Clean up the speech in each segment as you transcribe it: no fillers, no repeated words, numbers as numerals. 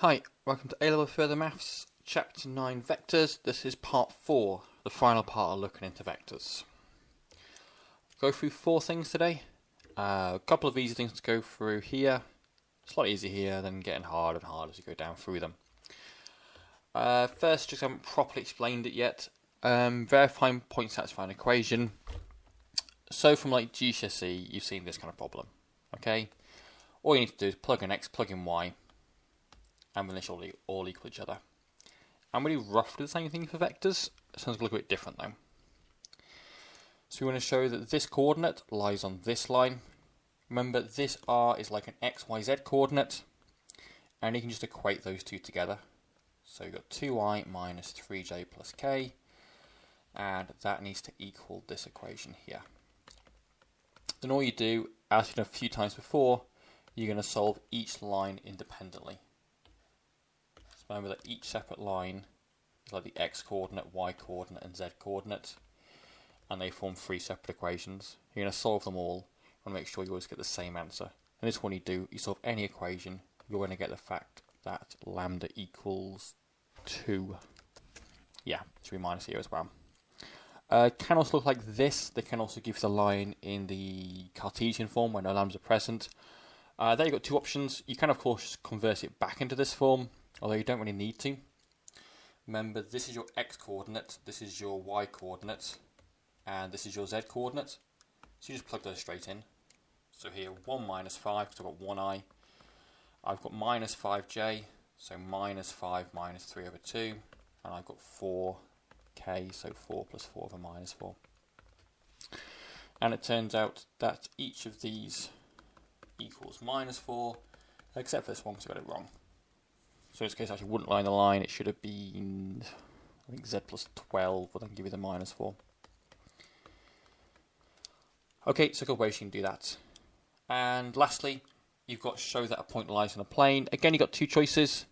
Hi, welcome to A-Level Further Maths, Chapter 9 Vectors. This is Part 4, the final part of looking into vectors. Go through 4 things today. A couple of easy things to go through here. Slightly easier here, then getting harder and harder as you go down through them. First, just haven't properly explained it yet. Verifying point satisfying equation. So from like GCSE, you've seen this kind of problem. Okay? All you need to do is plug in X, plug in Y, and then they should all equal each other. And we do roughly the same thing for vectors. It sounds a little bit different though. So we want to show that this coordinate lies on this line. Remember, this R is like an X, Y, Z coordinate, and you can just equate those two together. So you've got 2y minus 3j plus k, and that needs to equal this equation here. Then all you do, as you've done a few times before, you're going to solve each line independently. Remember that each separate line is like the x coordinate, y coordinate and z coordinate, and they form 3 separate equations. You're going to solve them all and make sure you always get the same answer. And this one you solve any equation, you're going to get the fact that lambda equals 2. Yeah, it should be minus here as well. Can also look like this. They can also give the line in the Cartesian form where no lambdas are present. There you've got 2 options. You can of course convert it back into this form, although you don't really need to. Remember, this is your x coordinate, this is your y coordinate, and this is your z coordinate. So you just plug those straight in. So here, 1 minus 5, because I've got 1i. I've got minus 5j, so minus 5 minus 3 over 2. And I've got 4k, so 4 plus 4 over minus 4. And it turns out that each of these equals minus 4, except for this one because I got it wrong. So in this case, I actually wouldn't line the line. It should have been, I think, z plus 12 will then give you the minus 4. Okay, so a couple ways you can do that. And lastly, you've got to show that a point lies on a plane. Again, you've got 2 choices.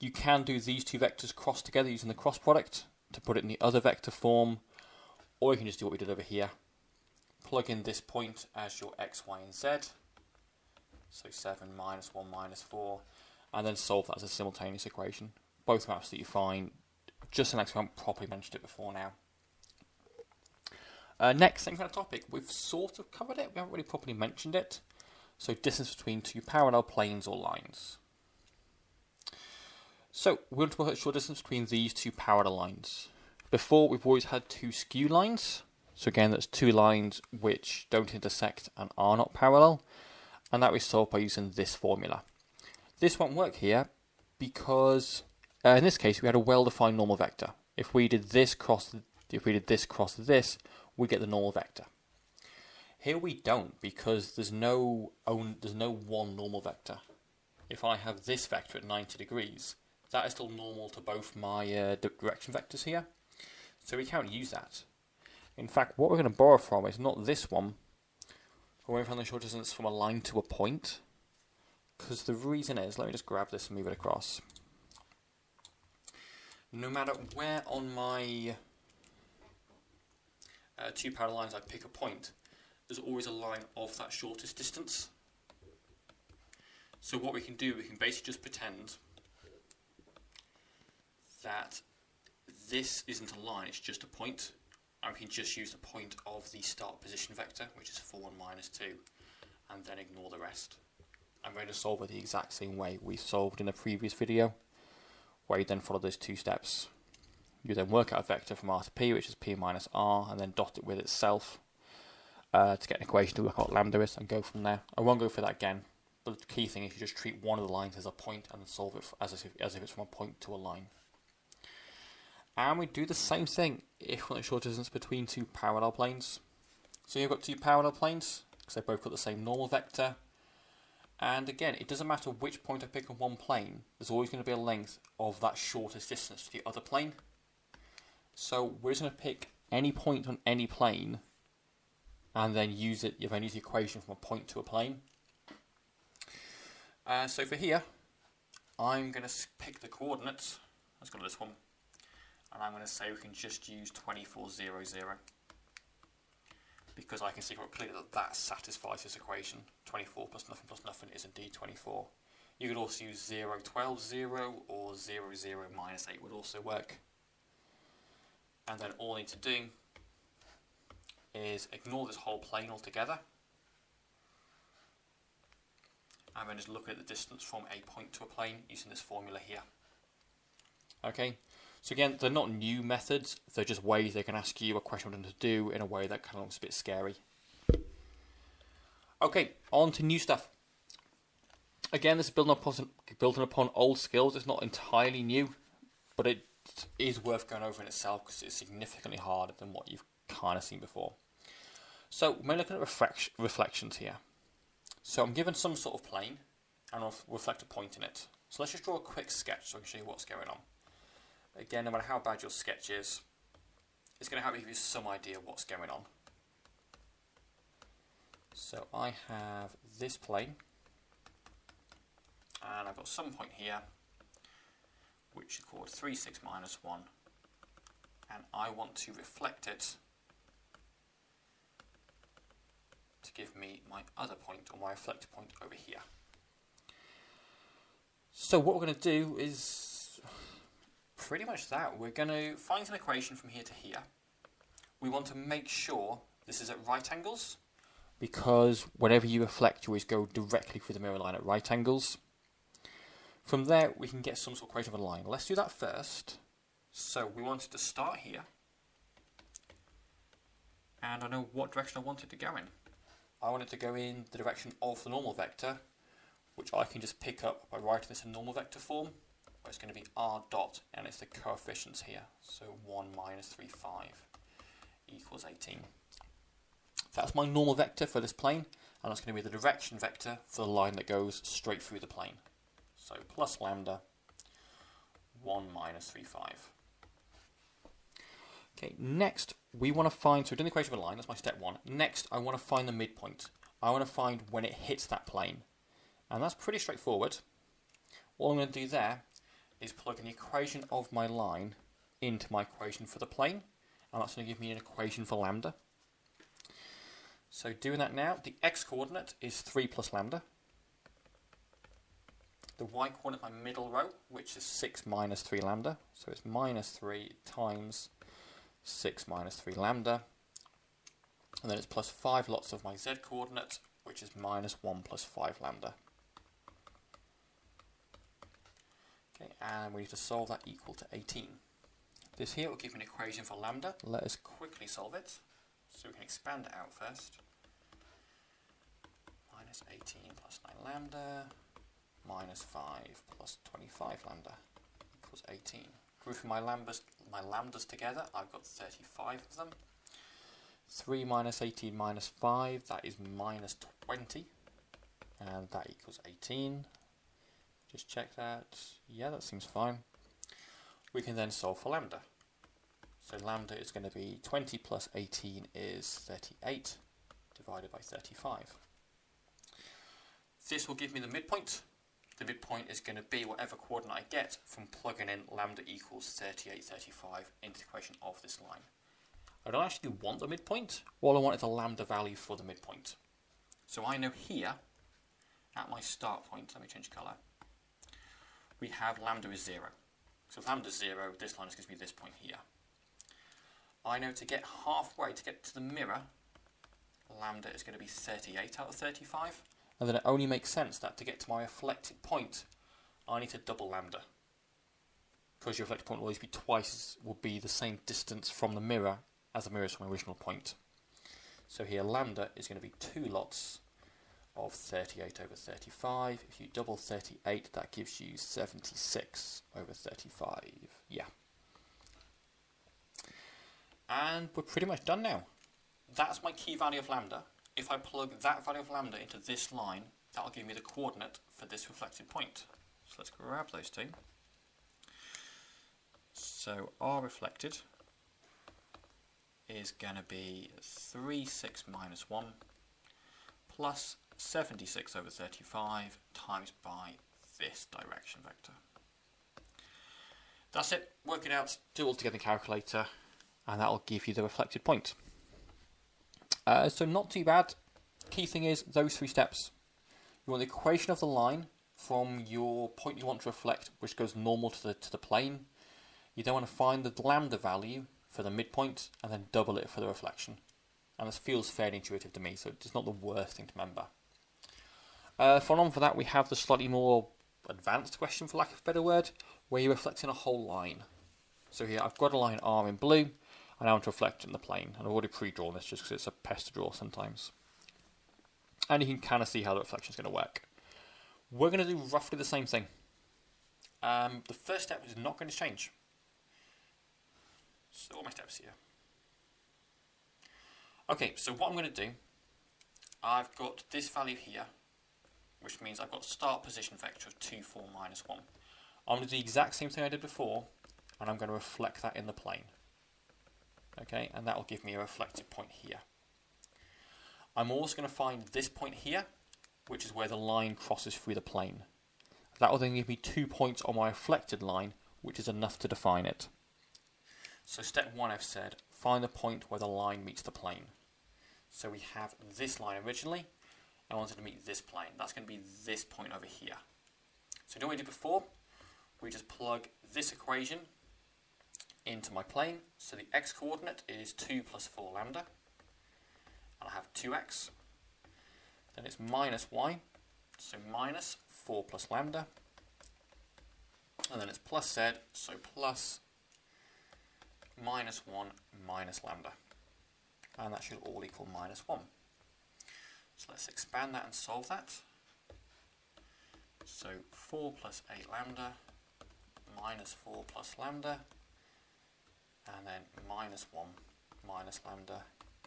You can do these 2 vectors cross together using the cross product to put it in the other vector form, or you can just do what we did over here. Plug in this point as your x, y, and z. So 7 minus 1 minus 4. And then solve that as a simultaneous equation. Both are absolutely fine. Just an example, I haven't properly mentioned it before now. Next, same kind of topic. We've sort of covered it. We haven't really properly mentioned it. So distance between 2 parallel planes or lines. So we're going to work out short distance between these 2 parallel lines. Before, we've always had 2 skew lines. So again, that's 2 lines which don't intersect and are not parallel. And that we solve by using this formula. This won't work here because in this case we had a well-defined normal vector. If we did this cross this, we get the normal vector. Here we don't because there's no one normal vector. If I have this vector at 90 degrees, that is still normal to both my direction vectors here. So we can't use that. In fact, what we're going to borrow from is not this one. We're going to find the short distance from a line to a point. Because the reason is, let me just grab this and move it across. No matter where on my 2 parallel lines I pick a point, there's always a line of that shortest distance. So what we can do, we can basically just pretend that this isn't a line, it's just a point. And we can just use the point of the start position vector, which is 4 and minus 2, and then ignore the rest. I'm going to solve it the exact same way we solved in the previous video, where you then follow those 2 steps. You then work out a vector from R to P, which is P minus R, and then dot it with itself to get an equation to work out what lambda is, and go from there. I won't go for that again, but the key thing is you just treat one of the lines as a point and solve it as if it's from a point to a line. And we do the same thing if we want the short distance between 2 parallel planes. So you've got 2 parallel planes, because they've both got the same normal vector. And again, it doesn't matter which point I pick on one plane, there's always going to be a length of that shortest distance to the other plane. So we're just going to pick any point on any plane and then use the equation from a point to a plane. So for here, I'm going to pick the coordinates. Let's go to this one. And I'm going to say we can just use 24, 0, 0. Because I can see quite clearly that that satisfies this equation. 24 plus nothing is indeed 24. You could also use 0, 12, 0, or 0, 0, minus 8 would also work. And then all I need to do is ignore this whole plane altogether. And then just look at the distance from a point to a plane using this formula here. Okay, so again, they're not new methods, they're just ways they can ask you a question what to do in a way that kind of looks a bit scary. Okay, on to new stuff. Again, this is building upon old skills. It's not entirely new, but it is worth going over in itself because it's significantly harder than what you've kind of seen before. So we're looking at reflections here. So I'm given some sort of plane and I'll reflect a point in it. So let's just draw a quick sketch so I can show you what's going on. Again, no matter how bad your sketch is, it's going to help you give you some idea of what's going on. So I have this plane. And I've got some point here, which is called 3, 6, minus 1. And I want to reflect it to give me my other point, or my reflected point over here. So what we're going to do is pretty much that. We're going to find an equation from here to here. We want to make sure this is at right angles, because whenever you reflect, you always go directly through the mirror line at right angles. From there, we can get some sort of equation of a line. Let's do that first. So we wanted to start here. And I know what direction I wanted to go in. I wanted to go in the direction of the normal vector, which I can just pick up by writing this in normal vector form, where it's going to be r dot, and it's the coefficients here. So 1 minus 3, 5 equals 18. That's my normal vector for this plane, and that's going to be the direction vector for the line that goes straight through the plane. So plus lambda 1 minus 3, 5. Okay, next we want to find, so we've done the equation of a line, that's my step 1. Next I want to find the midpoint. I want to find when it hits that plane. And that's pretty straightforward. All I'm going to do there is plug an equation of my line into my equation for the plane. And that's going to give me an equation for lambda. So doing that now, the x-coordinate is 3 plus lambda. The y-coordinate, my middle row, which is 6 minus 3 lambda. So it's minus 3 times 6 minus 3 lambda. And then it's plus 5 lots of my z-coordinate, which is minus 1 plus 5 lambda. Okay, and we need to solve that equal to 18. This here will give me an equation for lambda. Let us quickly solve it. So we can expand it out first. Minus 18 plus 9 lambda. Minus 5 plus 25 lambda equals 18. Grouping my lambdas together, I've got 35 of them. 3 minus 18 minus 5, that is minus 20. And that equals 18. Just check that. Yeah, that seems fine. We can then solve for lambda. So lambda is going to be 20 plus 18 is 38 divided by 35. This will give me the midpoint. The midpoint is going to be whatever coordinate I get from plugging in lambda equals 38, 35 into the equation of this line. I don't actually want the midpoint. All I want is a lambda value for the midpoint. So I know here, at my start point, let me change colour, we have lambda is 0. So if lambda is 0, this line gives me this point here. I know to get halfway, to get to the mirror, lambda is going to be 38 out of 35. And then it only makes sense that to get to my reflected point, I need to double lambda. Because your reflected point will always be will be the same distance from the mirror as the mirror is from my original point. So here lambda is going to be 2 lots of 38 over 35. If you double 38, that gives you 76 over 35. Yeah. And we're pretty much done now. That's my key value of lambda. If I plug that value of lambda into this line, that'll give me the coordinate for this reflected point. So let's grab those two. So R reflected is going to be 3, 6 minus 1 plus 76 over 35 times by this direction vector. That's it. Work it out, do it all together in the calculator, and that'll give you the reflected point. So not too bad. Key thing is those 3 steps. You want the equation of the line from your point you want to reflect, which goes normal to the plane, you then want to find the lambda value for the midpoint and then double it for the reflection. And this feels fairly intuitive to me, so it's not the worst thing to remember. Following on for that, we have the slightly more advanced question, for lack of a better word, where you're reflecting a whole line. So here I've got a line R in blue, and I want to reflect it in the plane. And I've already pre-drawn this just because it's a pest to draw sometimes. And you can kind of see how the reflection is going to work. We're going to do roughly the same thing. The first step is not going to change. So all my steps here. Okay, so what I'm going to do, I've got this value here, which means I've got start position vector of 2, 4, minus 1. I'm going to do the exact same thing I did before, and I'm going to reflect that in the plane. Okay, and that will give me a reflected point here. I'm also going to find this point here, which is where the line crosses through the plane. That will then give me 2 points on my reflected line, which is enough to define it. So step 1 I've said, find the point where the line meets the plane. So we have this line originally, and I wanted to meet this plane. That's going to be this point over here. So do what we did before, we just plug this equation into my plane. So the x coordinate is 2 plus 4 lambda, and I have 2x. Then it's minus y, so minus 4 plus lambda, and then it's plus z, so plus minus 1 minus lambda, and that should all equal minus 1. So let's expand that and solve that. So 4 plus 8 lambda minus 4 plus lambda, and then minus 1 minus lambda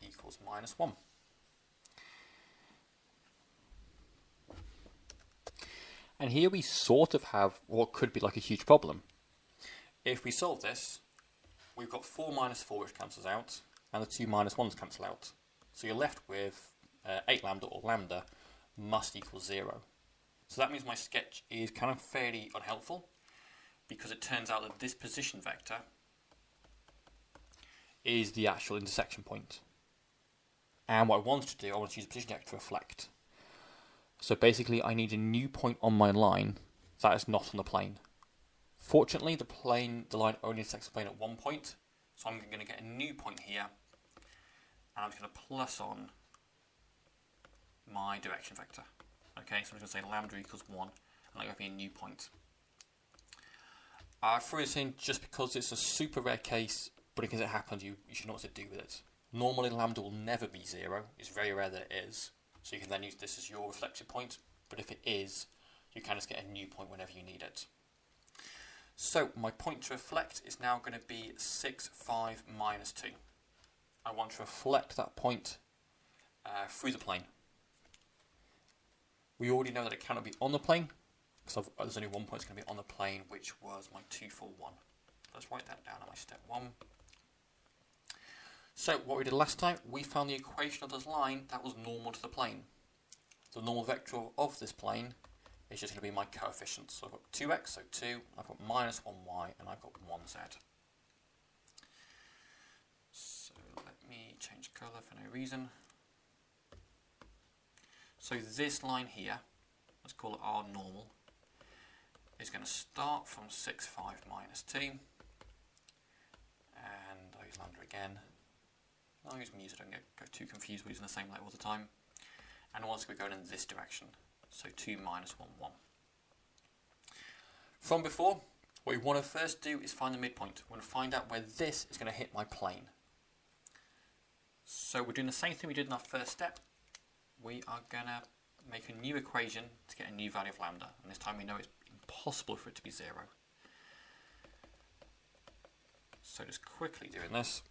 equals minus 1. And here we sort of have what could be like a huge problem. If we solve this, we've got 4 minus 4 which cancels out, and the 2 minus 1s cancel out. So you're left with 8 lambda, or lambda, must equal 0. So that means my sketch is kind of fairly unhelpful, because it turns out that this position vector is the actual intersection point. And what I want to do, I want to use the position vector to reflect. So basically I need a new point on my line that is not on the plane. Fortunately the line only intersects the plane at one point, so I'm going to get a new point here, and I'm just going to plus on my direction vector. Okay, so I'm just going to say lambda equals 1, and that'll give me a new point. I threw this in just because it's a super rare case, but in case it happens, you should know what to do with it. Normally lambda will never be 0, it's very rare that it is, so you can then use this as your reflected point, but if it is, you can just get a new point whenever you need it. So my point to reflect is now going to be 6, 5, minus 2. I want to reflect that point through the plane. We already know that it cannot be on the plane, because there's only one point that's going to be on the plane, which was my 2, 4, 1. Let's write that down on my step 1. So what we did last time, we found the equation of this line that was normal to the plane. The normal vector of this plane is just going to be my coefficients. So I've got 2x, so 2, I've got minus 1y, and I've got 1z. So let me change colour for no reason. So this line here, let's call it our normal, is going to start from 6, 5, minus 2, and I'll use lambda again. I'll use mu so I don't get too confused, we're using the same light all the time. And also we're going in this direction, so 2 minus 1, 1. From before, what we want to first do is find the midpoint. We want to find out where this is going to hit my plane. So we're doing the same thing we did in our first step. We are going to make a new equation to get a new value of lambda, and this time we know it's impossible for it to be 0. So just quickly doing this,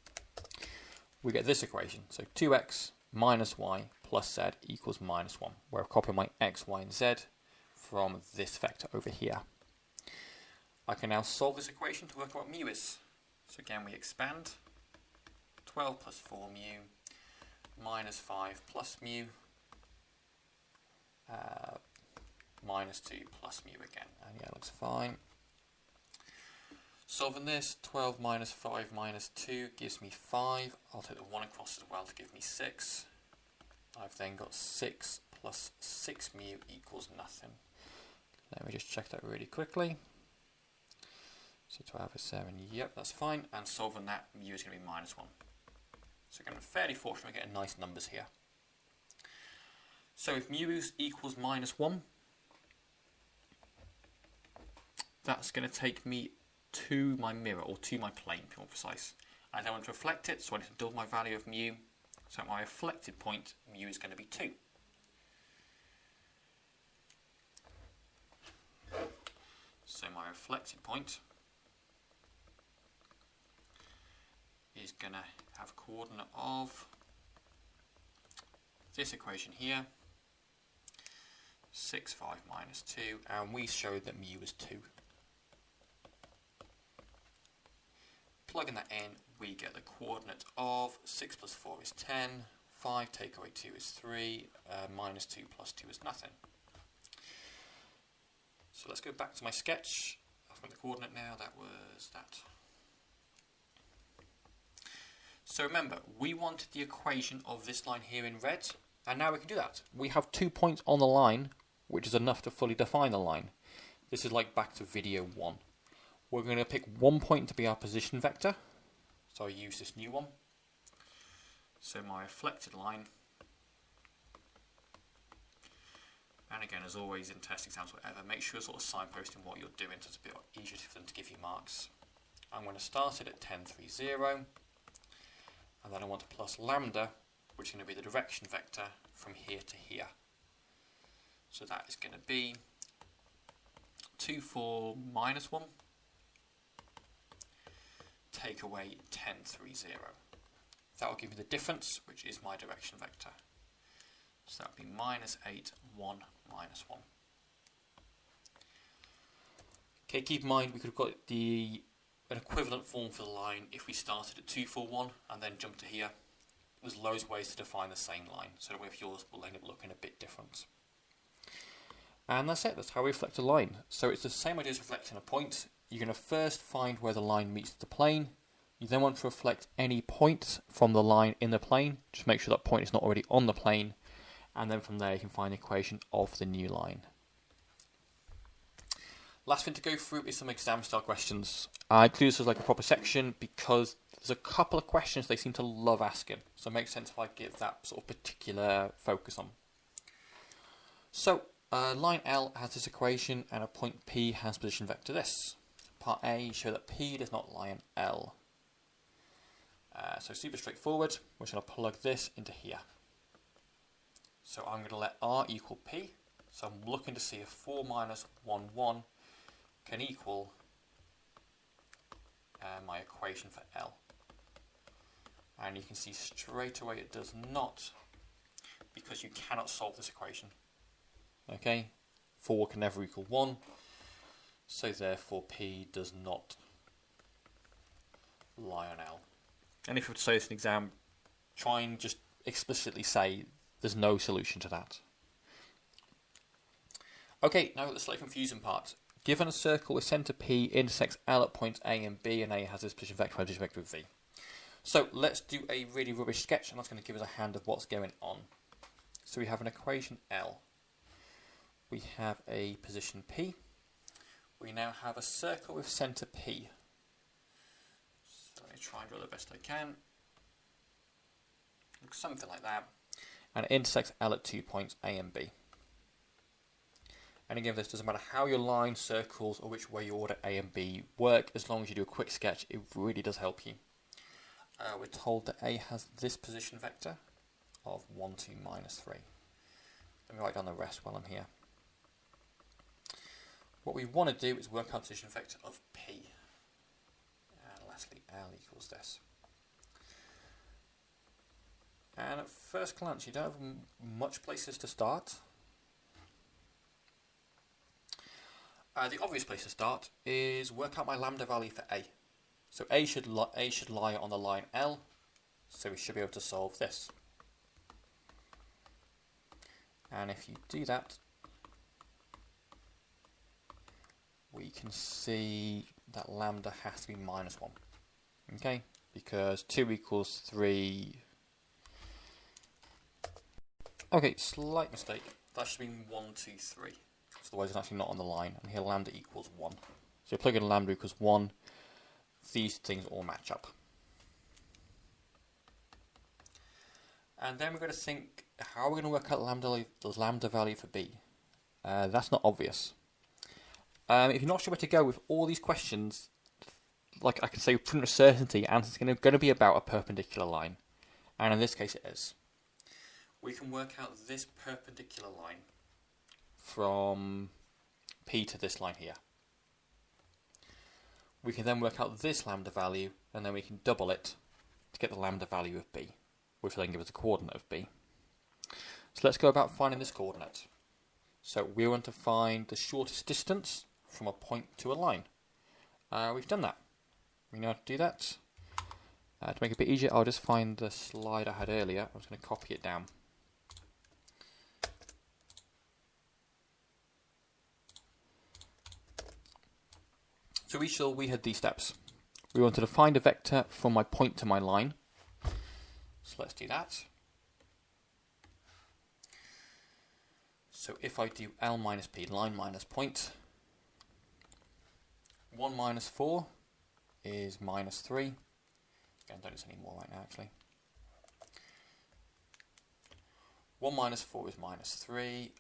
we get this equation. So 2x minus y plus z equals minus 1, where I've copied my x, y and z from this vector over here. I can now solve this equation to work out what mu is. So again we expand, 12 plus 4 mu minus 5 plus mu minus 2 plus mu again, and yeah, looks fine. Solving this, 12 minus 5 minus 2 gives me 5. I'll take the 1 across as well to give me 6. I've then got 6 plus 6 mu equals nothing. Let me just check that really quickly. So 12 is 7, yep, that's fine. And solving that, mu is going to be -1. So again, I'm fairly fortunate we're getting nice numbers here. So if mu equals -1, that's going to take me to my mirror, or to my plane, to be more precise. I don't want to reflect it, so I need to double my value of mu. So at my reflected point, mu is going to be 2. So my reflected point is going to have a coordinate of this equation here, 6, 5 minus 2, and we showed that mu is 2. Plugging that in, we get the coordinate of 6 plus 4 is 10, 5 take away 2 is 3, minus 2 plus 2 is nothing. So let's go back to my sketch. I've got the coordinate now, that was that. So remember, we wanted the equation of this line here in red, and now we can do that. We have 2 points on the line, which is enough to fully define the line. This is like back to video 1. We're going to pick 1 point to be our position vector, so I use this new one. So my reflected line, and again, as always in test exams, whatever, make sure you're sort of signposting what you're doing so it's a bit easier for them to give you marks. I'm going to start it at 10, 3, 0. And then I want to plus lambda, which is going to be the direction vector from here to here. So that is going to be 2, 4, minus 1, take away 10, 3, 0. That will give me the difference, which is my direction vector. So that would be -8, 1, -1. Okay, keep in mind we could have got an equivalent form for the line if we started at 2, 4, 1 and then jumped to here. There's loads of ways to define the same line, so that way if yours will end up looking a bit different. And that's it, that's how we reflect a line. So it's the same idea as reflecting a point. You're going to first find where the line meets the plane. You then want to reflect any point from the line in the plane. Just make sure that point is not already on the plane. And then from there you can find the equation of the new line. Last thing to go through is some exam style questions. I include this as like a proper section because there's a couple of questions they seem to love asking. So it makes sense if I give that sort of particular focus on. So line L has this equation and a point P has position vector this. Part A, show that P does not lie on L. So super straightforward. We're just going to plug this into here. So I'm going to let R equal P. So I'm looking to see if 4 minus 1, 1 can equal my equation for L. And you can see straight away it does not, because you cannot solve this equation. Okay, 4 can never equal 1, so therefore P does not lie on L. And if you were to say this in an exam, try and just explicitly say there's no solution to that. Okay, now the slightly confusing part. Given a circle with centre P intersects L at points A and B, and A has this position vector, position vector of V. So let's do a really rubbish sketch, and that's going to give us a hand of what's going on. So we have an equation L. We have a position P. We now have a circle with centre P. So let me try and draw the best I can. Looks something like that. And it intersects L at 2 points A and B. And again, this doesn't matter how your line, circles, or which way you order A and B work, as long as you do a quick sketch, it really does help you. We're told that A has this position vector of 1, 2, minus 3. Let me write down the rest while I'm here. What we want to do is work out the position vector of P. And lastly, L equals this. And at first glance, you don't have much places to start. The obvious place to start is work out my lambda value for A. So A should lie on the line L, so we should be able to solve this. And if you do that, we can see that lambda has to be minus 1. Okay, because 2 equals 3. Okay, slight mistake. That should be 1, 2, 3. otherwise it's actually not on the line, and here lambda equals 1. So you plug in lambda equals 1, these things all match up. And then we're going to think, how are we going to work out the lambda value for b? That's not obvious. If you're not sure where to go with all these questions, like I can say with pretty much certainty, the answer is going to be about a perpendicular line. And in this case it is. We can work out this perpendicular line from P to this line here. We can then work out this lambda value, and then we can double it to get the lambda value of B, which will then give us a coordinate of B. So let's go about finding this coordinate. So we want to find the shortest distance from a point to a line. We've done that. We know how to do that. To make it a bit easier, I'll just find the slide I had earlier. I'm just going to copy it down. So we had these steps. We wanted to find a vector from my point to my line. So let's do that. So if I do L minus P, line minus point, 1 minus 4 is minus 3. Again, don't do this anymore right now actually. 1 minus 4 is minus 3.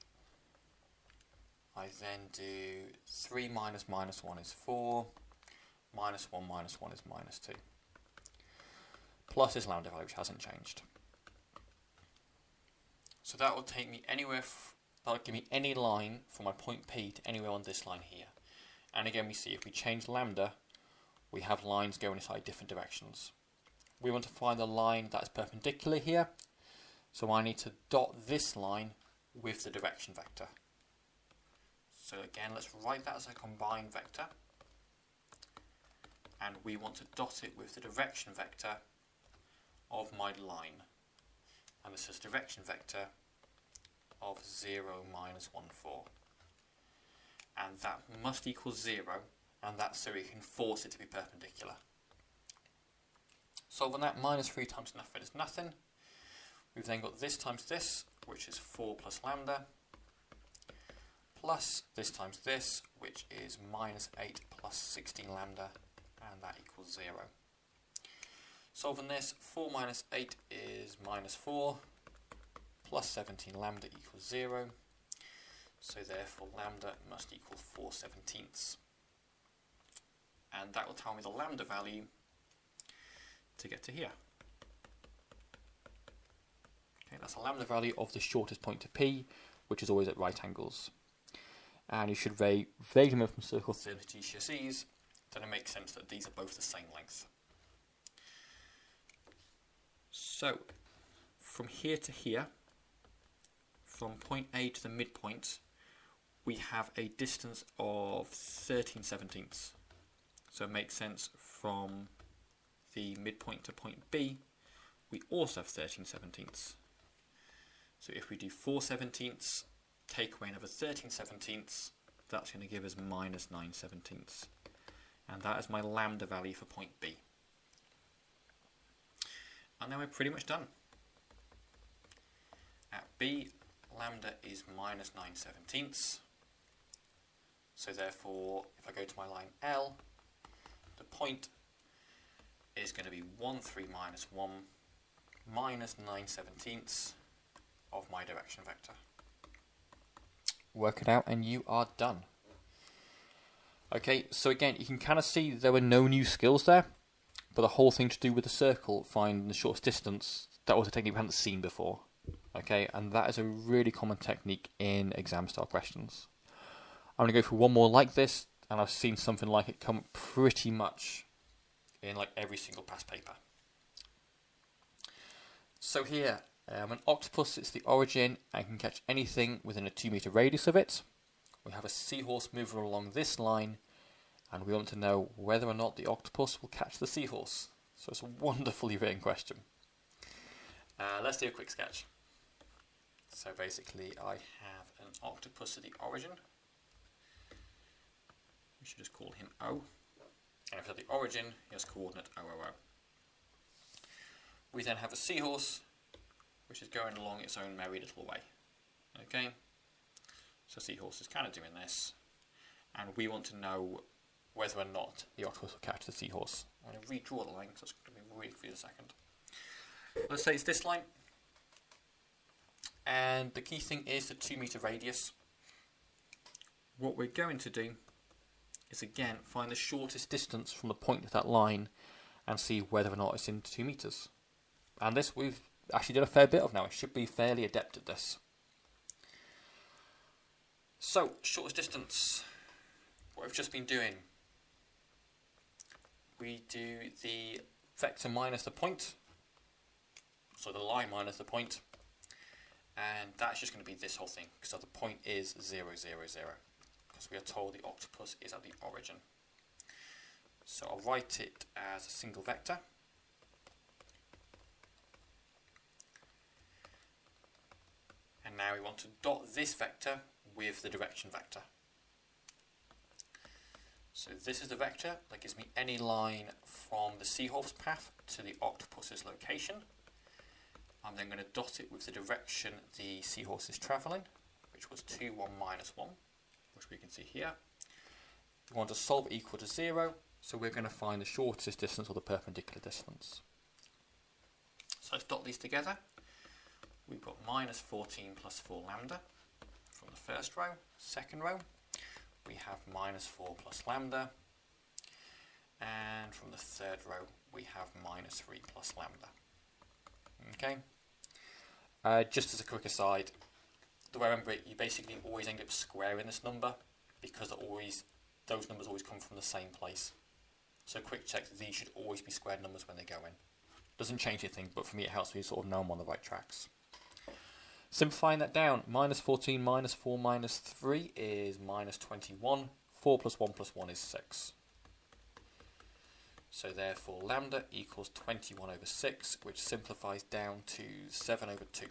I then do 3 minus minus 1 is 4. Minus 1 minus 1 is minus 2. Plus this lambda value, which hasn't changed. So that will take me anywhere, that'll give me any line from my point P to anywhere on this line here. And again we see if we change lambda, we have lines going inside different directions. We want to find the line that is perpendicular here, so I need to dot this line with the direction vector. So again, let's write that as a combined vector, and we want to dot it with the direction vector of my line, and this is direction vector of 0, minus 1, 4, and that must equal 0, and that's so we can force it to be perpendicular. Solving that, minus 3 times nothing is nothing. We've then got this times this, which is 4 plus lambda, plus this times this, which is minus 8 plus 16 lambda, and that equals 0. Solving this, 4 minus 8 is minus 4, plus 17 lambda equals 0, so therefore lambda must equal 4/17. And that will tell me the lambda value to get to here. Okay, that's the lambda value of the shortest point to P, which is always at right angles. And you should vaguely know from circle theory GCSEs that it makes sense that these are both the same length. So, from here to here, from point A to the midpoint, we have a distance of 13/17. So it makes sense from the midpoint to point B, we also have 13/17. So if we do 4/17, take away another 13/17, that's going to give us minus 9/17. And that is my lambda value for point B. And then we're pretty much done. At B, lambda is minus 9/17. So therefore, if I go to my line L, the point is going to be 1, 3 minus 1 minus 9/17 of my direction vector. Work it out and you are done. Okay, so again, you can kind of see there were no new skills there, but the whole thing to do with the circle, finding the shortest distance, that was a technique we hadn't seen before. Okay, and that is a really common technique in exam style questions. I'm going to go through one more like this, and I've seen something like it come pretty much in like every single past paper. So here, an octopus sits at the origin and can catch anything within a 2 meter radius of it. We have a seahorse moving along this line, and we want to know whether or not the octopus will catch the seahorse. So it's a wonderfully written question. Let's do a quick sketch. So basically I have an octopus at the origin. We should just call him O. And if at the origin, he has coordinate 0, 0, 0. We then have a seahorse, which is going along its own merry little way. Okay, So Seahorse is kind of doing this, and we want to know whether or not the octopus will catch the Seahorse. I'm going to redraw the line because it's going to be weird for you in a second. Let's say it's this line, and the key thing is the 2 meter radius. What we're going to do is again find the shortest distance from the point of that line and see whether or not it's in 2 meters. And this we've actually done a fair bit of now. I should be fairly adept at this. So, shortest distance, what we've just been doing. We do the vector minus the point, so the line minus the point, and that's just going to be this whole thing, because the point is 0, 0, 0, because we are told the octopus is at the origin. So I'll write it as a single vector. And now we want to dot this vector with the direction vector. So this is the vector that gives me any line from the seahorse path to the octopus's location. I'm then going to dot it with the direction the seahorse is travelling, which was 2, 1, minus 1, which we can see here. We want to solve it equal to 0, so we're going to find the shortest distance or the perpendicular distance. So let's dot these together. We've got minus 14 plus 4 lambda from the first row. Second row, we have minus 4 plus lambda. And from the third row, we have minus 3 plus lambda. Okay. Just as a quick aside, the way I remember it, you basically always end up squaring this number because those numbers always come from the same place. So quick check, these should always be squared numbers when they go in. Doesn't change anything, but for me it helps me sort of know I'm on the right tracks. Simplifying that down, minus 14 minus 4 minus 3 is minus 21. 4 plus 1 plus 1 is 6. So therefore lambda equals 21 over 6, which simplifies down to 7 over 2,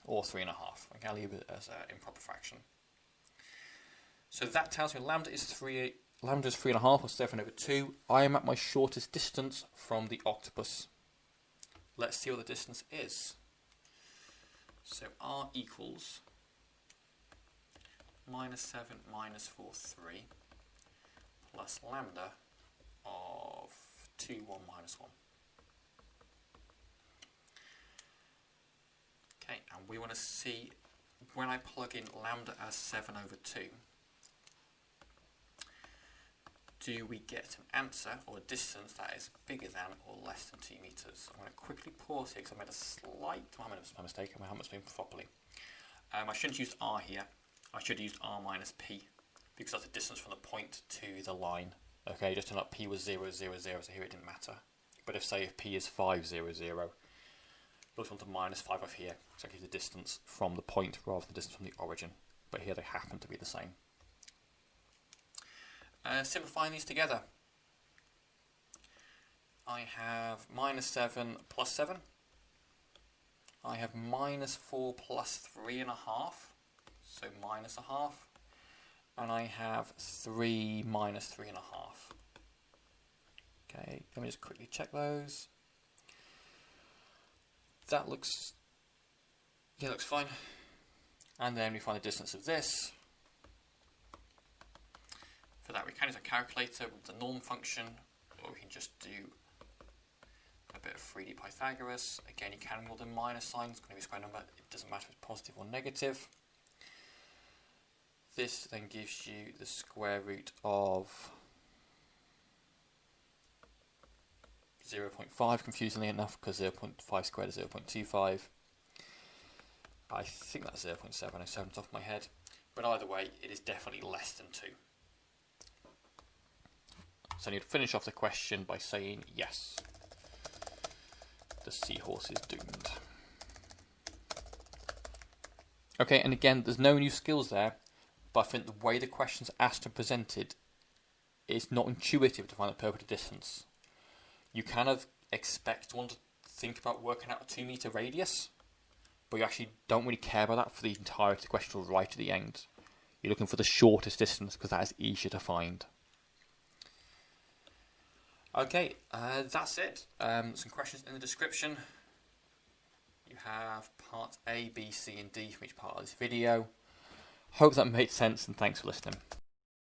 or 3.5. Okay, I'll leave it as an improper fraction. So that tells me lambda is 3.5, or 7 over 2. I am at my shortest distance from the octopus. Let's see what the distance is. So r equals minus 7 minus 4, 3 plus lambda of 2, 1 minus 1. Okay, and we want to see when I plug in lambda as 7 over 2, do we get an answer or a distance that is bigger than or less than 2 meters? I'm going to quickly pause here because I made a slight mistake. I haven't been properly. I shouldn't use r here. I should have used r minus p because that's the distance from the point to the line. Okay, just to note p was 0, 0, 0, so here it didn't matter. But if p is 5, 0, 0, looks on to minus 5 off here, so that gives the distance from the point rather than the distance from the origin. But here they happen to be the same. Simplifying these together, I have minus 7 plus 7. I have minus 4 plus 3.5, so minus a half. And I have 3 minus 3.5. Okay, let me just quickly check those. That looks fine. And then we find the distance of this. For that we can use a calculator with the norm function, or we can just do a bit of 3D Pythagoras. Again, you can rule the minus sign, it's going to be a square number, it doesn't matter if it's positive or negative. This then gives you the square root of 0.5, confusingly enough, because 0.5 squared is 0.25. I think that's 0.7, I know 7 off my head, but either way, it is definitely less than 2. So I need to finish off the question by saying yes, the seahorse is doomed. Okay, and again, there's no new skills there, but I think the way the question's asked and presented is not intuitive to find the perpendicular distance. You kind of expect one to think about working out a 2 meter radius, but you actually don't really care about that for the entirety of the question or right at the end. You're looking for the shortest distance because that is easier to find. Okay, that's it. Some questions in the description. You have parts A, B, C and D from each part of this video. Hope that made sense, and thanks for listening.